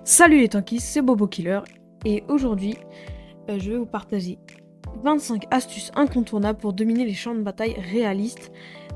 Salut les tankies, c'est Bobo Killer et aujourd'hui je vais vous partager 25 astuces incontournables pour dominer les champs de bataille réalistes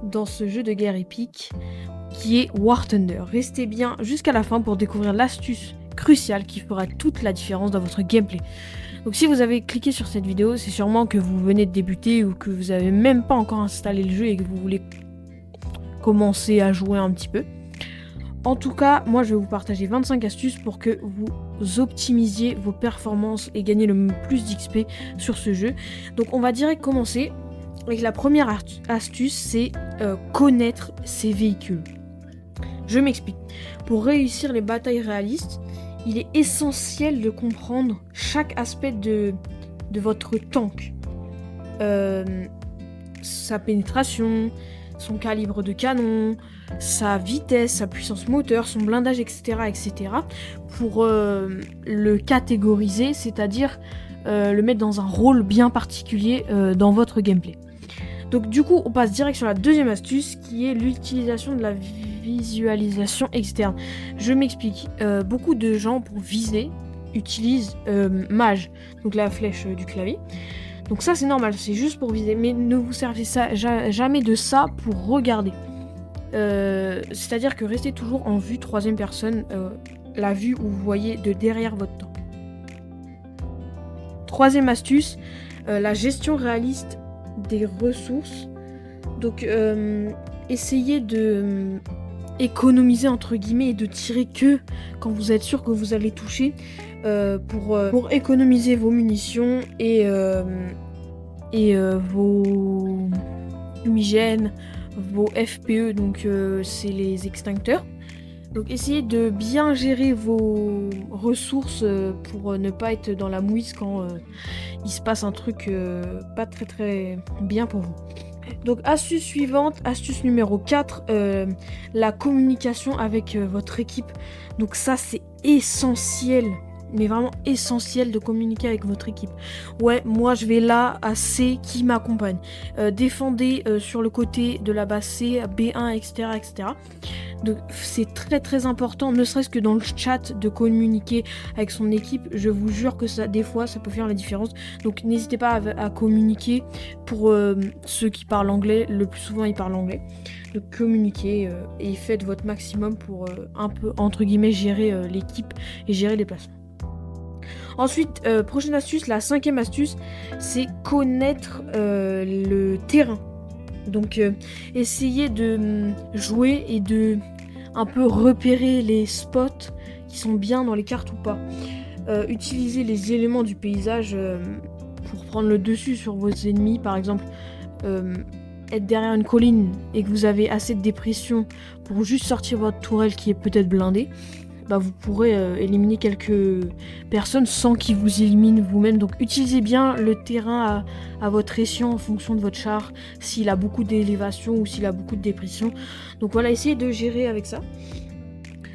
dans ce jeu de guerre épique qui est War Thunder. Restez bien jusqu'à la fin pour découvrir l'astuce cruciale qui fera toute la différence dans votre gameplay. Donc si vous avez cliqué sur cette vidéo, c'est sûrement que vous venez de débuter ou que vous n'avez même pas encore installé le jeu et que vous voulez commencer à jouer un petit peu. En tout cas, moi je vais vous partager 25 astuces pour que vous optimisiez vos performances et gagnez le plus d'XP sur ce jeu. Donc on va direct commencer avec la première astuce, c'est connaître ses véhicules. Je m'explique. Pour réussir les batailles réalistes, il est essentiel de comprendre chaque aspect de votre tank. Sa pénétration, son calibre de canon, sa vitesse, sa puissance moteur, son blindage, etc. pour le catégoriser, c'est-à-dire le mettre dans un rôle bien particulier dans votre gameplay. Donc du coup, on passe direct sur la deuxième astuce qui est l'utilisation de la visualisation externe. Je m'explique. Beaucoup de gens, pour viser, utilisent Mage, donc la flèche du clavier. Donc ça c'est normal, c'est juste pour viser, mais ne vous servez jamais de ça pour regarder. C'est-à-dire que restez toujours en vue troisième personne, la vue où vous voyez de derrière votre tank. Troisième astuce, la gestion réaliste des ressources. Donc essayez de économiser entre guillemets et de tirer que quand vous êtes sûr que vous allez toucher pour économiser vos munitions et vos fumigènes, vos FPE, donc c'est les extincteurs. Donc essayez de bien gérer vos ressources pour ne pas être dans la mouise quand il se passe un truc pas très bien pour vous. Donc astuce suivante, astuce numéro 4, la communication avec votre équipe. Donc ça c'est essentiel, mais vraiment essentiel de communiquer avec votre équipe. Ouais, moi je vais là à C qui m'accompagne. Défendez sur le côté de la base C, B1, etc. Donc c'est très important, ne serait-ce que dans le chat, de communiquer avec son équipe. Je vous jure que ça, des fois, ça peut faire la différence. Donc n'hésitez pas à communiquer. Pour ceux qui parlent anglais, le plus souvent ils parlent anglais. Donc communiquez et faites votre maximum pour un peu, entre guillemets, gérer l'équipe et gérer les placements. Ensuite, prochaine astuce, la cinquième astuce, c'est connaître le terrain. Donc essayez de jouer et de un peu repérer les spots qui sont bien dans les cartes ou pas. Utilisez les éléments du paysage pour prendre le dessus sur vos ennemis. Par exemple, être derrière une colline et que vous avez assez de dépression pour juste sortir votre tourelle qui est peut-être blindée. Bah, vous pourrez éliminer quelques personnes sans qu'ils vous éliminent vous-même. Donc utilisez bien le terrain à votre escient en fonction de votre char, s'il a beaucoup d'élévation ou s'il a beaucoup de dépression. Donc voilà, essayez de gérer avec ça.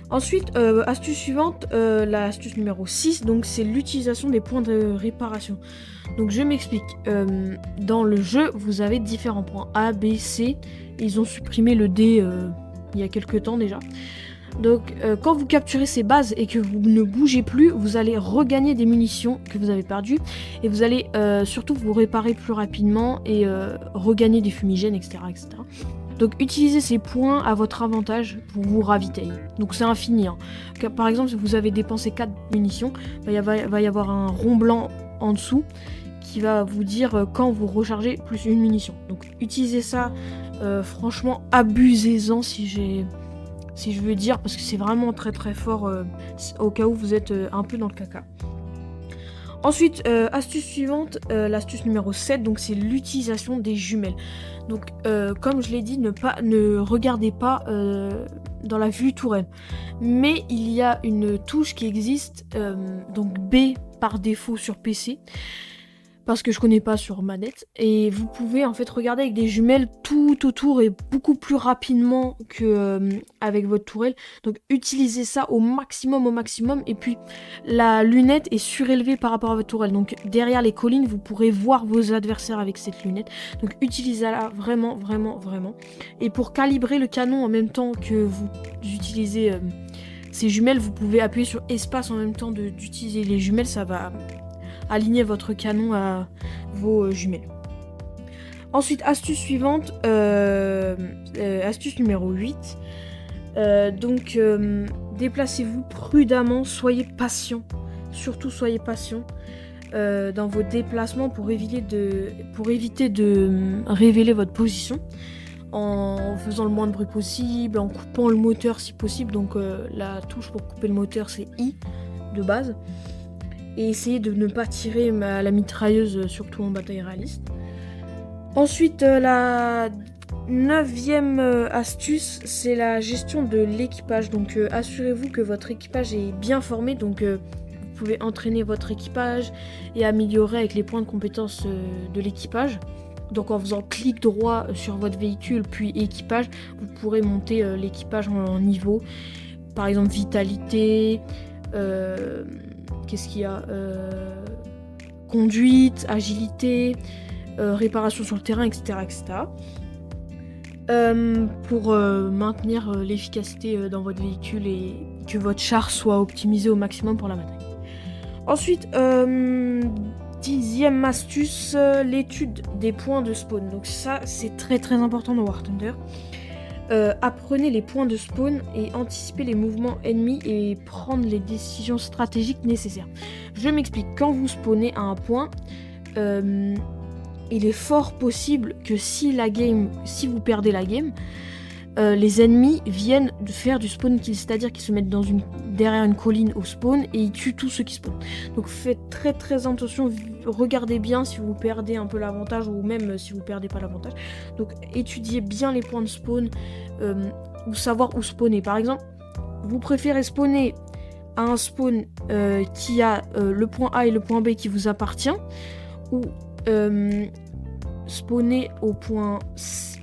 Ensuite, astuce suivante, la astuce numéro 6, donc c'est l'utilisation des points de réparation. Donc je m'explique. Dans le jeu, vous avez différents points A, B, C. Ils ont supprimé le D il y a quelques temps déjà. Donc quand vous capturez ces bases et que vous ne bougez plus, vous allez regagner des munitions que vous avez perdues et vous allez surtout vous réparer plus rapidement et regagner des fumigènes, etc. Donc utilisez ces points à votre avantage pour vous ravitailler. Donc c'est infini. Hein. Par exemple, si vous avez dépensé 4 munitions, il va y avoir un rond blanc en dessous qui va vous dire quand vous rechargez plus une munition. Donc utilisez ça, franchement abusez-en si je veux dire, parce que c'est vraiment très fort au cas où vous êtes un peu dans le caca. Ensuite, astuce suivante, l'astuce numéro 7, donc c'est l'utilisation des jumelles. Donc comme je l'ai dit, ne regardez pas dans la vue tourelle. Mais il y a une touche qui existe, donc B par défaut sur PC, parce que je connais pas sur manette, et vous pouvez en fait regarder avec des jumelles tout autour et beaucoup plus rapidement que avec votre tourelle. Donc utilisez ça au maximum, et puis la lunette est surélevée par rapport à votre tourelle, donc derrière les collines vous pourrez voir vos adversaires avec cette lunette. Donc utilisez-la vraiment, et pour calibrer le canon en même temps que vous utilisez ces jumelles, vous pouvez appuyer sur espace en même temps d'utiliser les jumelles, ça va aligner votre canon à vos jumelles. Ensuite, astuce suivante, astuce numéro 8. Déplacez-vous prudemment, soyez patient. Surtout soyez patient dans vos déplacements pour éviter de révéler votre position en faisant le moins de bruit possible, en coupant le moteur si possible. Donc la touche pour couper le moteur c'est I de base. Et essayez de ne pas tirer à la mitrailleuse, surtout en bataille réaliste. Ensuite, la 9e astuce, c'est la gestion de l'équipage. Donc assurez-vous que votre équipage est bien formé. Donc vous pouvez entraîner votre équipage et améliorer avec les points de compétence de l'équipage. Donc en faisant clic droit sur votre véhicule puis équipage, vous pourrez monter l'équipage en niveau. Par exemple vitalité, qu'est-ce qu'il y a, conduite, agilité, réparation sur le terrain, etc. Pour maintenir l'efficacité dans votre véhicule et que votre char soit optimisé au maximum pour la bataille. Ensuite, 10e astuce, l'étude des points de spawn. Donc ça, c'est très très important dans War Thunder. Apprenez les points de spawn et anticipez les mouvements ennemis et prendre les décisions stratégiques nécessaires. Je m'explique. Quand vous spawnez à un point, il est fort possible que si vous perdez la game, les ennemis viennent de faire du spawn kill, c'est-à-dire qu'ils se mettent derrière une colline au spawn et ils tuent tous ceux qui spawnent. Donc faites très très attention, regardez bien si vous perdez un peu l'avantage ou même si vous perdez pas l'avantage. Donc étudiez bien les points de spawn ou savoir où spawner. Par exemple, vous préférez spawner à un spawn qui a le point A et le point B qui vous appartient, ou spawner au point C,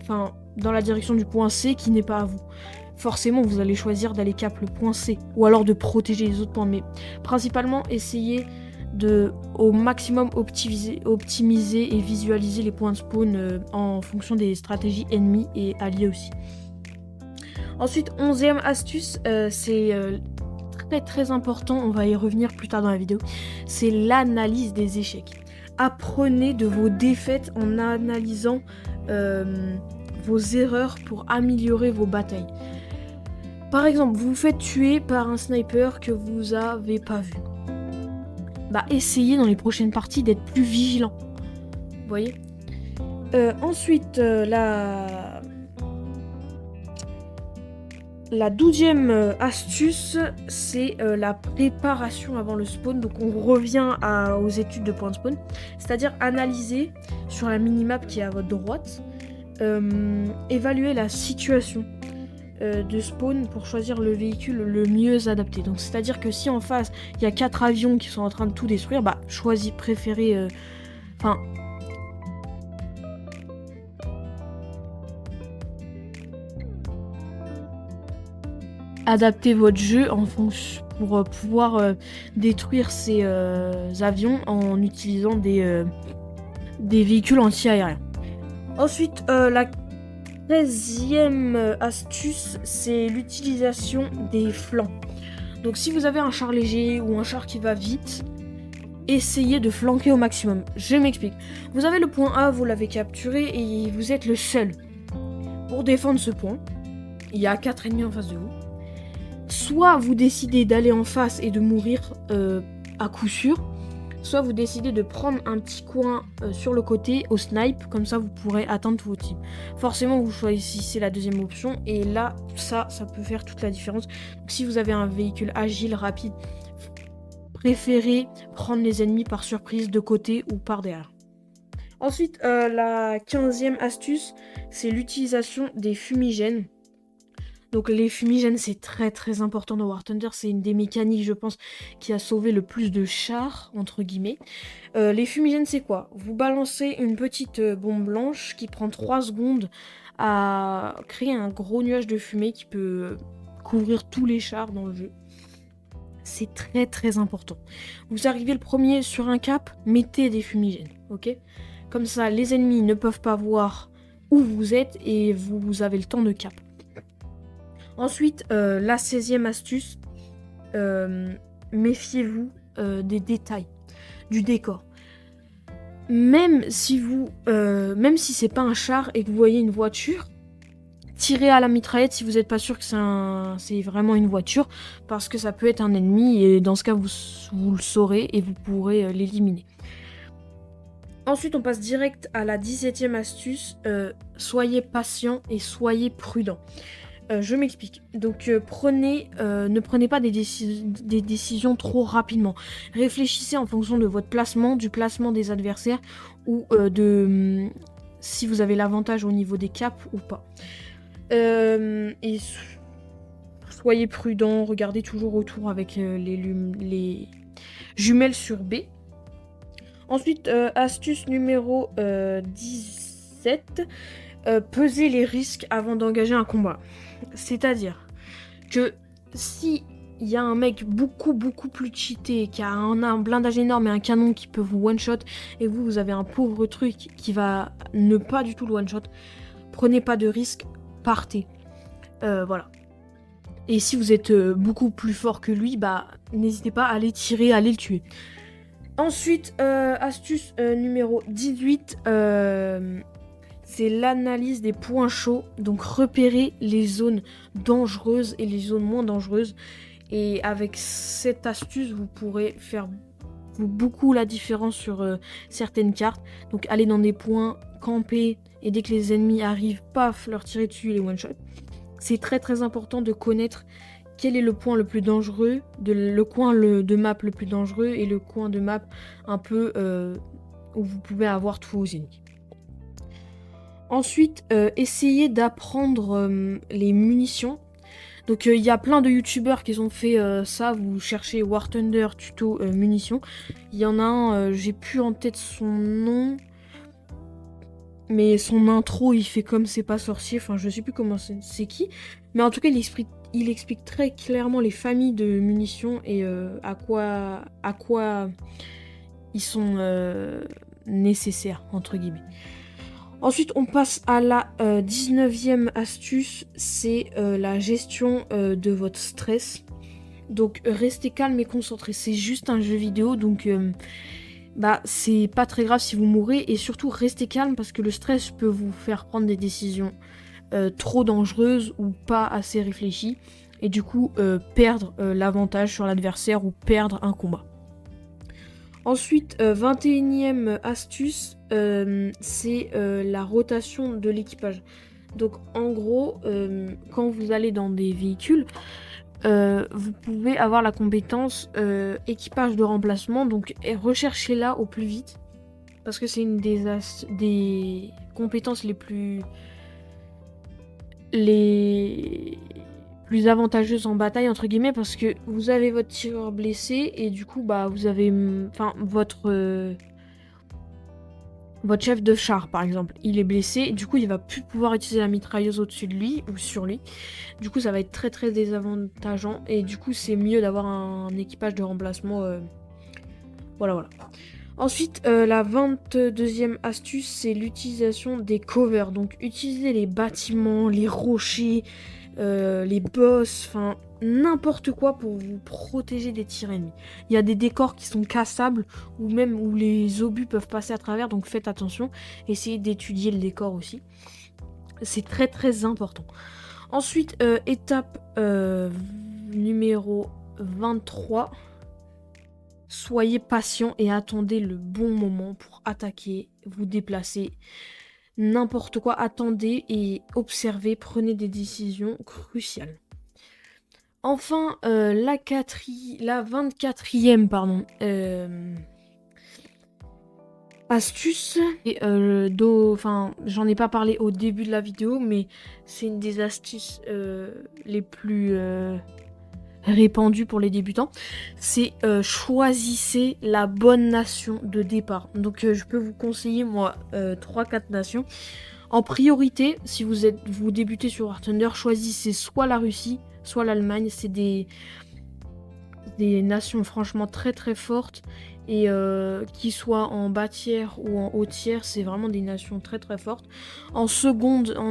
dans la direction du point C qui n'est pas à vous. Forcément, vous allez choisir d'aller cap le point C ou alors de protéger les autres points. Mais principalement, essayez de au maximum optimiser et visualiser les points de spawn en fonction des stratégies ennemies et alliées aussi. Ensuite, 11e astuce, c'est très très important, on va y revenir plus tard dans la vidéo, c'est l'analyse des échecs. Apprenez de vos défaites en analysant vos erreurs pour améliorer vos batailles. Par exemple, vous vous faites tuer par un sniper que vous avez pas vu. Essayez dans les prochaines parties d'être plus vigilant. Vous voyez ? Ensuite, la 12e astuce, c'est la préparation avant le spawn. Donc on revient aux études de points de spawn, c'est-à-dire analyser sur la minimap qui est à votre droite, évaluer la situation de spawn pour choisir le véhicule le mieux adapté. Donc c'est-à-dire que si en face il y a 4 avions qui sont en train de tout détruire, préférez adapter votre jeu en fonction pour pouvoir détruire ces avions en utilisant des véhicules anti-aériens. Ensuite, la 13e astuce, c'est l'utilisation des flancs. Donc si vous avez un char léger ou un char qui va vite, essayez de flanquer au maximum. Je m'explique. Vous avez le point A, vous l'avez capturé et vous êtes le seul. Pour défendre ce point, il y a 4 ennemis en face de vous. Soit vous décidez d'aller en face et de mourir à coup sûr, soit vous décidez de prendre un petit coin sur le côté au snipe, comme ça vous pourrez atteindre tous vos teams. Forcément vous choisissez la deuxième option et là ça peut faire toute la différence. Donc, si vous avez un véhicule agile, rapide, préférez prendre les ennemis par surprise de côté ou par derrière. Ensuite, la 15e astuce, c'est l'utilisation des fumigènes. Donc les fumigènes, c'est très très important dans War Thunder, c'est une des mécaniques, je pense, qui a sauvé le plus de chars, entre guillemets. Les fumigènes, c'est quoi ? Vous balancez une petite bombe blanche qui prend 3 secondes à créer un gros nuage de fumée qui peut couvrir tous les chars dans le jeu. C'est très très important. Vous arrivez le premier sur un cap, mettez des fumigènes, ok ? Comme ça, les ennemis ne peuvent pas voir où vous êtes et vous avez le temps de cap. Ensuite, la 16e astuce, méfiez-vous des détails du décor. Même si c'est pas un char et que vous voyez une voiture, tirez à la mitraillette si vous n'êtes pas sûr que c'est vraiment une voiture, parce que ça peut être un ennemi et dans ce cas vous le saurez et vous pourrez l'éliminer. Ensuite on passe direct à la 17e astuce, soyez patient et soyez prudent. Je m'explique. Donc ne prenez pas des décisions trop rapidement. Réfléchissez en fonction de votre placement, du placement des adversaires ou si vous avez l'avantage au niveau des caps ou pas. Et soyez prudent, regardez toujours autour avec les jumelles sur B. Ensuite, astuce numéro 17, peser les risques avant d'engager un combat. C'est-à-dire que si il y a un mec beaucoup plus cheaté, qui a un blindage énorme et un canon qui peut vous one-shot, et vous avez un pauvre truc qui va ne pas du tout le one-shot, prenez pas de risques, partez. Voilà. Et si vous êtes beaucoup plus fort que lui, n'hésitez pas à aller tirer, à aller le tuer. Ensuite, astuce numéro 18, c'est l'analyse des points chauds. Donc repérer les zones dangereuses et les zones moins dangereuses. Et avec cette astuce, vous pourrez faire beaucoup la différence sur certaines cartes. Donc aller dans des points, camper, et dès que les ennemis arrivent, paf, leur tirer dessus les one-shot. C'est très important de connaître quel est le point le plus dangereux, le coin de map le plus dangereux et le coin de map un peu où vous pouvez avoir tous vos ennemis. Ensuite, essayez d'apprendre les munitions. Donc il y a plein de youtubeurs qui ont fait ça. Vous cherchez War Thunder tuto munitions. Il y en a un, j'ai plus en tête son nom, mais son intro il fait comme c'est pas sorcier. Enfin je sais plus comment c'est qui, mais en tout cas il explique très clairement les familles de munitions et à quoi ils sont nécessaires entre guillemets. Ensuite, on passe à la 19e astuce, c'est la gestion de votre stress. Donc, restez calme et concentré. C'est juste un jeu vidéo, donc c'est pas très grave si vous mourrez. Et surtout, restez calme parce que le stress peut vous faire prendre des décisions trop dangereuses ou pas assez réfléchies. Et du coup, perdre l'avantage sur l'adversaire ou perdre un combat. Ensuite, 21e astuce, c'est la rotation de l'équipage. Donc en gros, quand vous allez dans des véhicules, vous pouvez avoir la compétence équipage de remplacement. Donc recherchez-la au plus vite. Parce que c'est une des compétences les plus avantageuses en bataille entre guillemets, parce que vous avez votre tireur blessé et du coup vous avez votre chef de char par exemple, il est blessé et du coup il va plus pouvoir utiliser la mitrailleuse au-dessus de lui ou sur lui. Du coup ça va être très désavantageant et du coup c'est mieux d'avoir un équipage de remplacement. Voilà. Ensuite, la 22e astuce, c'est l'utilisation des covers. Donc, utilisez les bâtiments, les rochers, les boss, enfin, n'importe quoi pour vous protéger des tirs ennemis. Il y a des décors qui sont cassables, ou même où les obus peuvent passer à travers, donc faites attention. Essayez d'étudier le décor aussi. C'est très important. Ensuite, étape numéro 23. Soyez patient et attendez le bon moment pour attaquer, vous déplacer, n'importe quoi. Attendez et observez, prenez des décisions cruciales. Enfin, la 24e astuce, et j'en ai pas parlé au début de la vidéo, mais c'est une des astuces les plus répandu pour les débutants, c'est choisissez la bonne nation de départ. Donc je peux vous conseiller moi 3-4 nations. En priorité, si vous débutez sur War Thunder, choisissez soit la Russie, soit l'Allemagne. C'est des nations franchement très fortes et qui soient en bas tiers ou en haut tiers, c'est vraiment des nations très fortes. En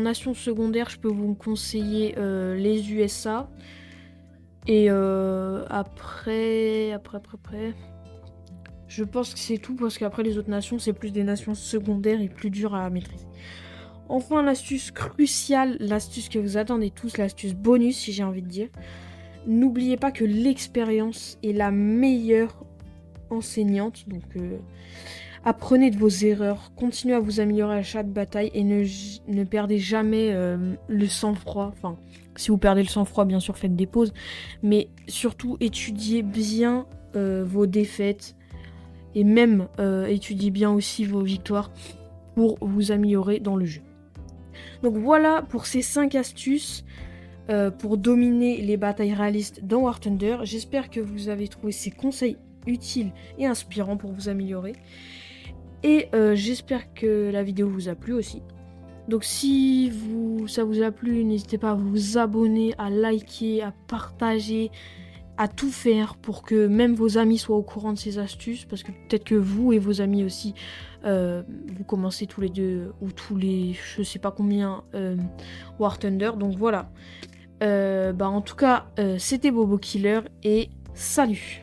nation secondaire, je peux vous conseiller les USA, Et après, je pense que c'est tout parce qu'après les autres nations, c'est plus des nations secondaires et plus dures à maîtriser. Enfin, l'astuce cruciale, l'astuce que vous attendez tous, l'astuce bonus si j'ai envie de dire. N'oubliez pas que l'expérience est la meilleure enseignante, donc apprenez de vos erreurs, continuez à vous améliorer à chaque bataille et ne perdez jamais le sang-froid. Enfin, si vous perdez le sang-froid, bien sûr, faites des pauses, mais surtout étudiez bien vos défaites et même étudiez bien aussi vos victoires pour vous améliorer dans le jeu. Donc voilà pour ces 5 astuces pour dominer les batailles réalistes dans War Thunder. J'espère que vous avez trouvé ces conseils utiles et inspirants pour vous améliorer. Et j'espère que la vidéo vous a plu aussi. Donc si ça vous a plu, n'hésitez pas à vous abonner, à liker, à partager, à tout faire pour que même vos amis soient au courant de ces astuces. Parce que peut-être que vous et vos amis aussi, vous commencez tous les deux ou tous les je sais pas combien War Thunder. Donc voilà. En tout cas, c'était Bobo Killer et salut!